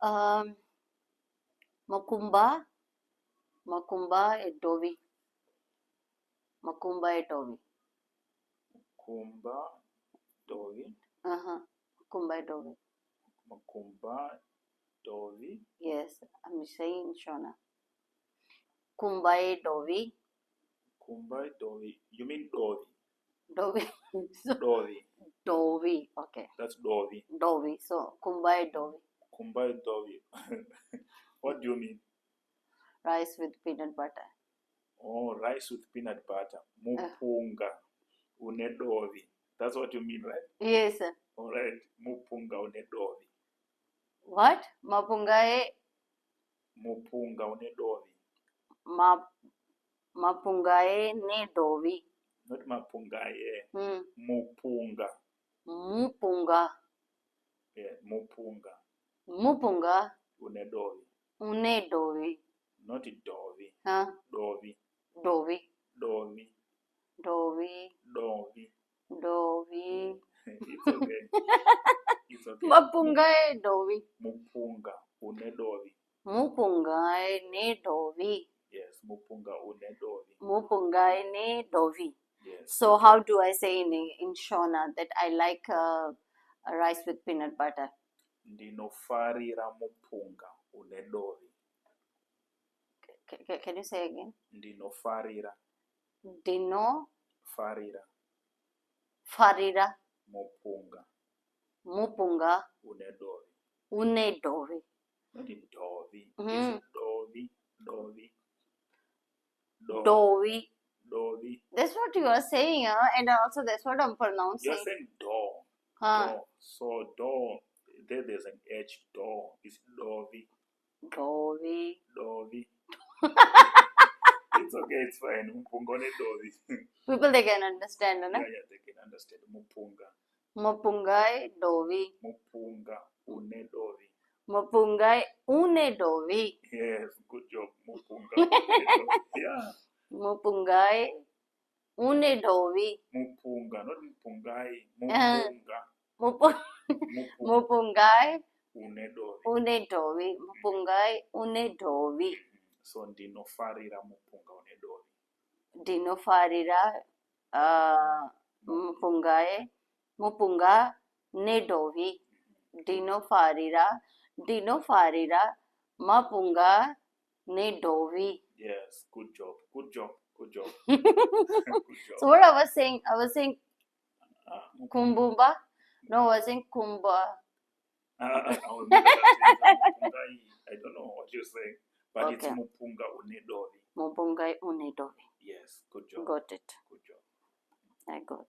Um, Macumba, Macumba e Dovi. Macumba e Dovi. Kumba Dovi. Macumba e Dovi. Makumba Dovi. Yes, I'm saying Shona. Kumba e Dovi. Kumba Dovi. You mean Dovi? Dovi. Dovi. Dovi. Okay. That's Dovi. Dovi. So Kumba e Dovi. Kumba Dovi. What do you mean? Rice with peanut butter. Oh, rice with peanut butter. Mupunga une Dovi. That's what you mean, right? Yes, sir. All right. Mupunga une Dovi. What? Mapunga e Mupunga une Dovi. Mapunga e ne Dovi. Not mapunga, yeah. Mupunga. Mupunga. Yeah, mupunga. Mupunga. Une Dovi. Une Dovi. Not Dovi. Huh? Dovi. Dovi. Dovi. Dovi. Dovi. Dovi. It's okay. It's okay. Mapunga e Dovi. Mupunga une Dovi. Mupunga e ne Dovi. Yes, mupunga une Dovi. Mupunga e ne Dovi. Yes. So how do I say in Shona that I like rice with peanut butter? Ndinofarira mupunga une Dovi. Can you say again? Ndinofarira. Farira. Mupunga. Mupunga. Une Dovi. Une Dovi. Not Dovi. Is it Dovi? Dovi. Dovi. Dovi. That's what you are saying, and also that's what I'm pronouncing. You're saying do. Do. So do. There's an H. Do. It's Dovi. Dovi. Dovi. It's okay, it's fine. Mupunga une Dovi. People, they can understand, no? Yeah, they can understand. Mupunga. Mupunga e Dovi. Mupunga une Dovi. Mupunga e une Dovi. Yes, good job. Mupunga une Dovi. Yeah. Mupunga e une Dovi. Mupunga, not mupungai. Mupunga. Mupunga e une Dovi. une Dovi. Mupunga e une Dovi. So ndinofarira mupunga une Dovi. Ndinofarira mupunga ne Dovi. Ndinofarira mapunga ne Dovi. Yes, good job. Good job. Good job. Good job. So what I was saying kumbumba. No, I was saying kumba. I don't know what you're saying, but okay. It's mupunga une Dovi. Mupunga une Dovi. Yes, good job. Got it. Good job. I got